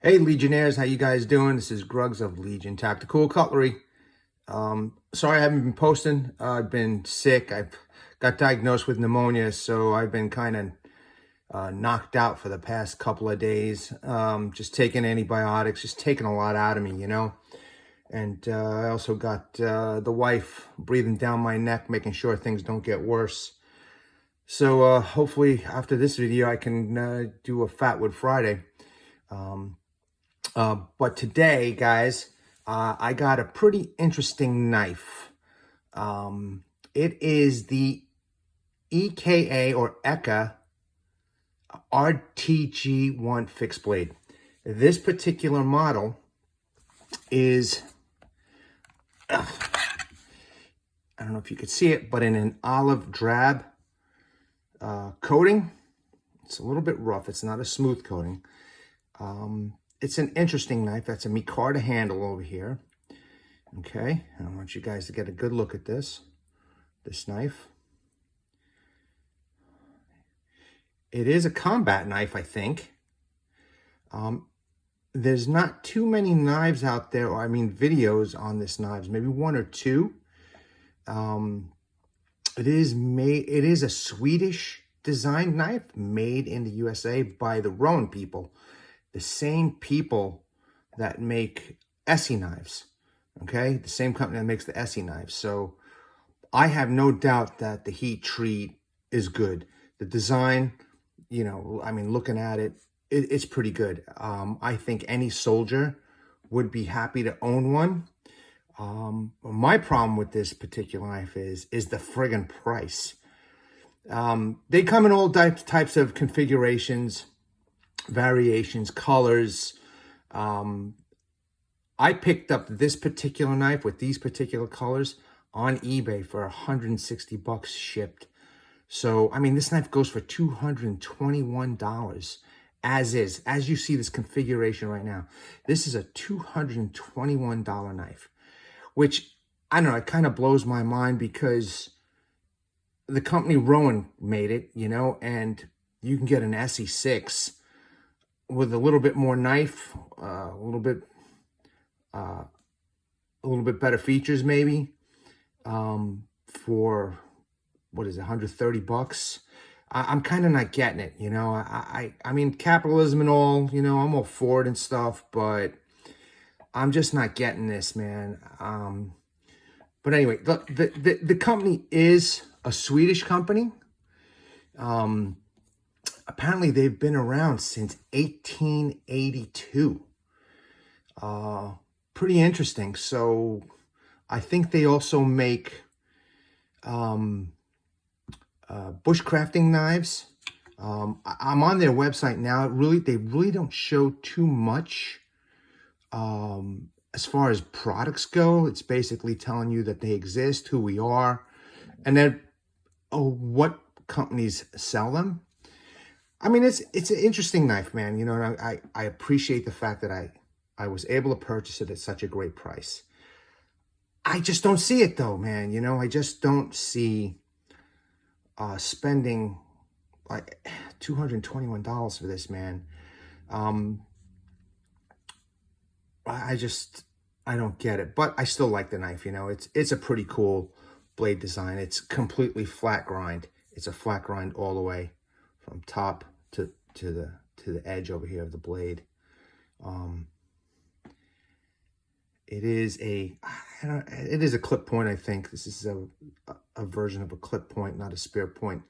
Hey Legionnaires, how you guys doing? This is Grugs of Legion Tactical Cutlery. Sorry I haven't been posting. I've been sick. I've got diagnosed with pneumonia, so I've been kind of knocked out for the past couple of days. Just taking antibiotics, just taking a lot out of me, you know. And I also got the wife breathing down my neck, making sure things don't get worse. So hopefully after this video, I can do a Fatwood Friday. But today, guys, I got a pretty interesting knife. It is the EKA or EKA RTG-1 Fixed Blade. This particular model is, I don't know if you could see it, but in an olive drab coating. It's a little bit rough. It's not a smooth coating. It's an interesting knife. That's a micarta handle over here. Okay, I want you guys to get a good look at this knife. It is a combat knife, I think. There's not too many knives out there, or I mean videos on this knives, maybe one or two. It is a Swedish designed knife made in the USA by the Rowan people. The same people that make Essie knives, okay? The same company that makes the Essie knives. So I have no doubt that the heat treat is good. The design, you know, I mean, looking at it, it's pretty good. I think any soldier would be happy to own one. My problem with this particular knife is the friggin' price. They come in all types of configurations, variations, colors. I picked up this particular knife with these particular colors on eBay for 160 bucks shipped. So, I mean, this knife goes for $221 as is. As you see this configuration right now, this is a $221 knife, which, I don't know, it kind of blows my mind because the company Rowan made it, you know, and you can get an SE6 with a little bit more knife, a little bit better features maybe, for, what is it, 130 bucks? I'm kind of not getting it, you know. I mean, capitalism and all, you know, I'm all for it and stuff, but I'm just not getting this, man. But anyway, the company is a Swedish company. Apparently, they've been around since 1882. Pretty interesting. So, I think they also make bushcrafting knives. I'm on their website now. They really don't show too much as far as products go. It's basically telling you that they exist, who we are, and then what companies sell them. I mean, it's an interesting knife, man. You know, I appreciate the fact that I was able to purchase it at such a great price. I just don't see it though, man. You know, I just don't see spending like $221 for this, man. I don't get it, but I still like the knife. You know, it's a pretty cool blade design. It's completely flat grind. It's a flat grind all the way from top to the edge over here of the blade. It is a clip point, I think. This is a version of a clip point, not a spear point.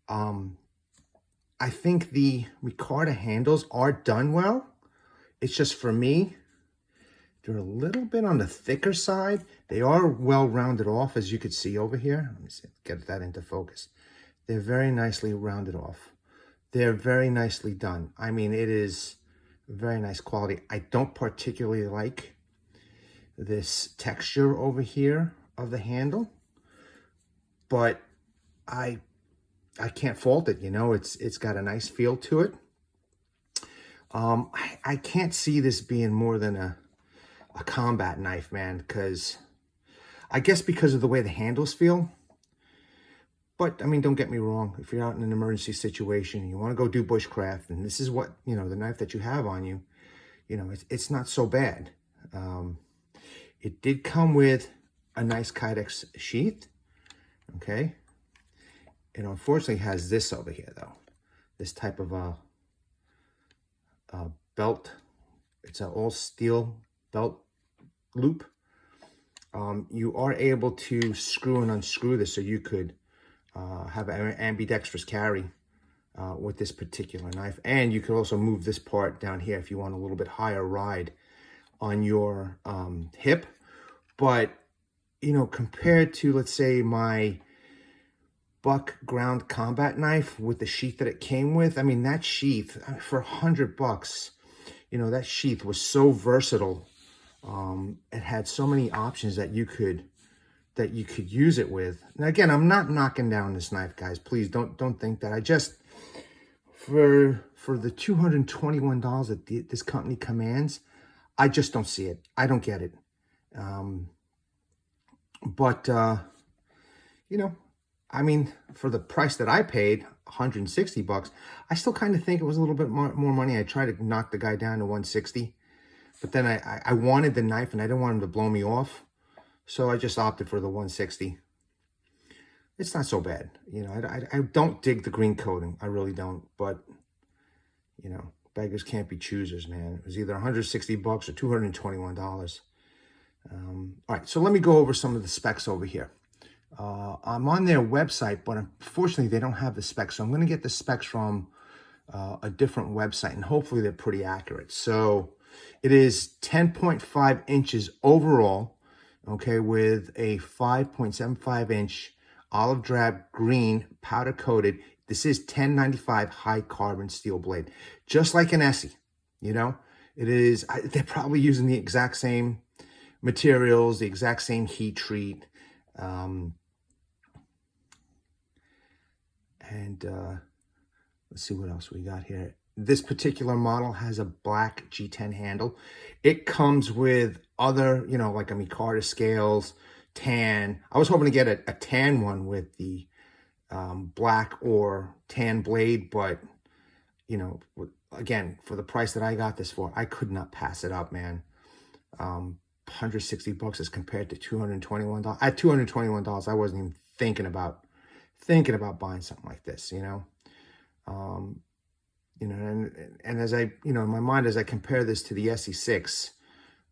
I think the micarta handles are done well. It's just, for me, they're a little bit on the thicker side. They are well rounded off, as you could see over here. Let me see, get that into focus. They're very nicely rounded off. They're very nicely done. I mean, it is very nice quality. I don't particularly like this texture over here of the handle, but I can't fault it. You know, it's got a nice feel to it. I can't see this being more than a combat knife, man, because I guess because of the way the handles feel. But, I mean, don't get me wrong. If you're out in an emergency situation, you want to go do bushcraft, and this is what, you know, the knife that you have on you, you know, it's not so bad. It did come with a nice Kydex sheath, okay? It unfortunately has this over here, though. This type of a belt. It's an all steel belt loop. You are able to screw and unscrew this, so you could have an ambidextrous carry with this particular knife. And you could also move this part down here if you want a little bit higher ride on your hip. But, you know, compared to, let's say, my buck ground combat knife with the sheath that it came with, I mean, that sheath, for $100, you know, that sheath was so versatile. It had so many options that you could use it with. And again, I'm not knocking down this knife, guys. Please don't think that. I just, for the $221 that this company commands, I just don't see it. I don't get it. But you know, I mean, for the price that I paid, $160, I still kind of think it was a little bit more money. I tried to knock the guy down to 160, but then I wanted the knife and I didn't want him to blow me off. So I just opted for the 160. It's not so bad. You know, I don't dig the green coating. I really don't. But, you know, beggars can't be choosers, man. It was either $160 or $221. All right, so let me go over some of the specs over here. I'm on their website, but unfortunately they don't have the specs. So I'm going to get the specs from a different website, and hopefully they're pretty accurate. So it is 10.5 inches overall, okay, with a 5.75 inch olive drab green powder coated. This is 1095 high carbon steel blade, just like an Essie, you know. It is, they're probably using the exact same materials, the exact same heat treat. Let's see what else we got here. This particular model has a black G10 handle. It comes with other, you know, like a micarta scales, tan. I was hoping to get a tan one with the black or tan blade, but, you know, again, for the price that I got this for, I could not pass it up, man. $160 as compared to $221. At $221, I wasn't even thinking about buying something like this, you know. You know, and as I, you know, in my mind, as I compare this to the SE6,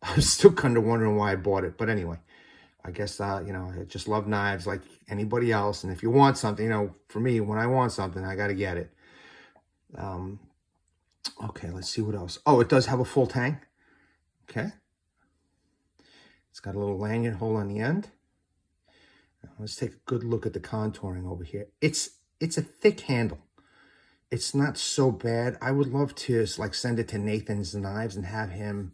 I was still kind of wondering why I bought it. But anyway, I guess, you know, I just love knives like anybody else. And if you want something, you know, for me, when I want something, I got to get it. Okay, let's see what else. Oh, it does have a full tang. Okay. It's got a little lanyard hole on the end. Now, let's take a good look at the contouring over here. It's a thick handle. It's not so bad. I would love to like send it to Nathan's Knives and have him,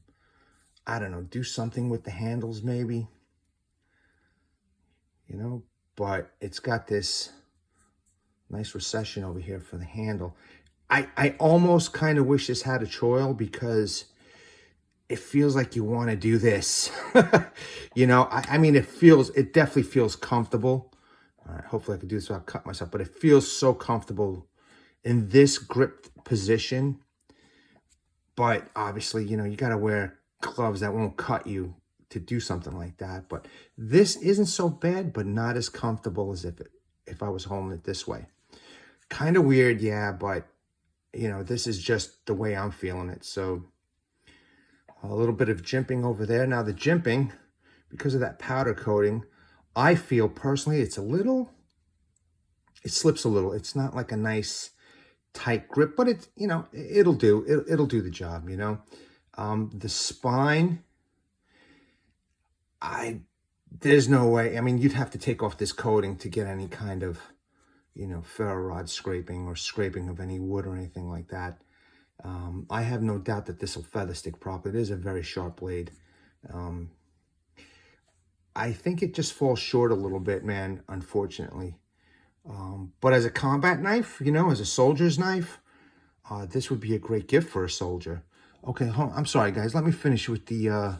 I don't know, do something with the handles maybe. You know, but it's got this nice recession over here for the handle. I almost kind of wish this had a choil because it feels like you want to do this. You know, I mean, it definitely feels comfortable. All right, hopefully I can do this without cutting myself, but it feels so comfortable in this grip position. But obviously, you know, you got to wear gloves that won't cut you to do something like that. But this isn't so bad, but not as comfortable as if I was holding it this way. Kind of weird, yeah, but, you know, this is just the way I'm feeling it. So a little bit of jimping over there. Now the jimping, because of that powder coating, I feel personally it slips a little. It's not like a nice tight grip, but it's, you know, it'll do. It'll do the job, you know. The spine, there's no way. I mean, you'd have to take off this coating to get any kind of, you know, ferro rod scraping or scraping of any wood or anything like that. I have no doubt that this will feather stick properly. It is a very sharp blade. I think it just falls short a little bit, man, unfortunately. But as a combat knife, you know, as a soldier's knife, this would be a great gift for a soldier. Okay, I'm sorry, guys. Let me finish with the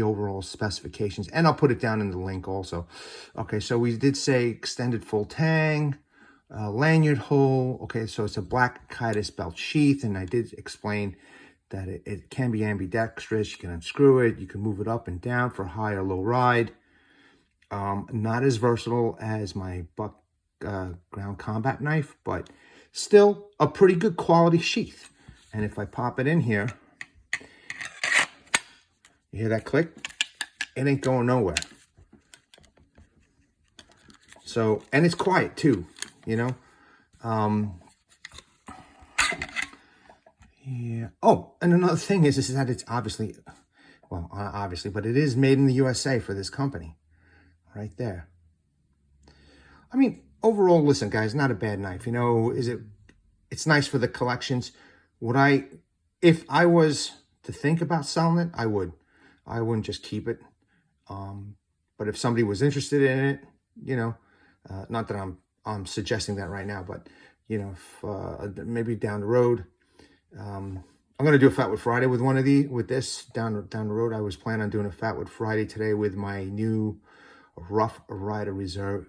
overall specifications, and I'll put it down in the link also. Okay, so we did say extended full tang, lanyard hole. Okay, so it's a black Kydex belt sheath, and I did explain that it can be ambidextrous. You can unscrew it. You can move it up and down for high or low ride. Not as versatile as my buck ground combat knife, but still a pretty good quality sheath. And if I pop it in here, you hear that click? It ain't going nowhere. So, and it's quiet too, you know? Yeah. Oh, and another thing is that it's obviously, well, obviously, but it is made in the USA for this company. Right there. I mean, overall, listen, guys, not a bad knife. You know, it's nice for the collections. If I was to think about selling it, I would. I wouldn't just keep it. But if somebody was interested in it, you know, not that I'm suggesting that right now, but, you know, if, maybe down the road, I'm going to do a Fatwood Friday with this down the road. I was planning on doing a Fatwood Friday today with my new Rough Rider Reserve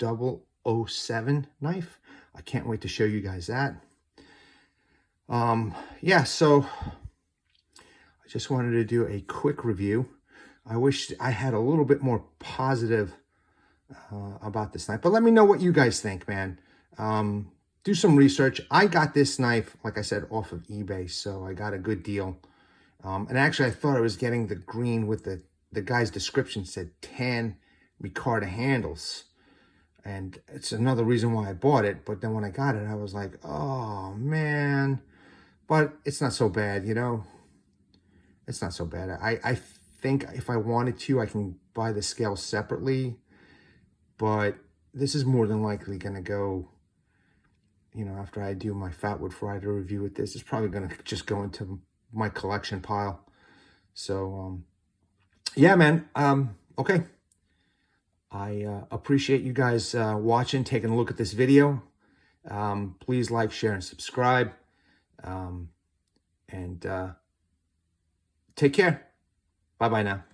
007 knife. I can't wait to show you guys that. Yeah, so I just wanted to do a quick review. I wish I had a little bit more positive about this knife, but let me know what you guys think, man. Do some research. I got this knife, like I said, off of eBay, so I got a good deal. And actually, I thought I was getting the green with the guy's description said 10 micarta handles, and it's another reason why I bought it. But then when I got it, I was like, oh man, but it's not so bad, you know. It's not so bad. I think if I wanted to, I can buy the scale separately, but this is more than likely gonna go, you know, after I do my Fatwood Friday review with this, it's probably gonna just go into my collection pile. So yeah, man. Okay, I appreciate you guys watching, taking a look at this video. Please like, share, and subscribe. And take care. Bye-bye now.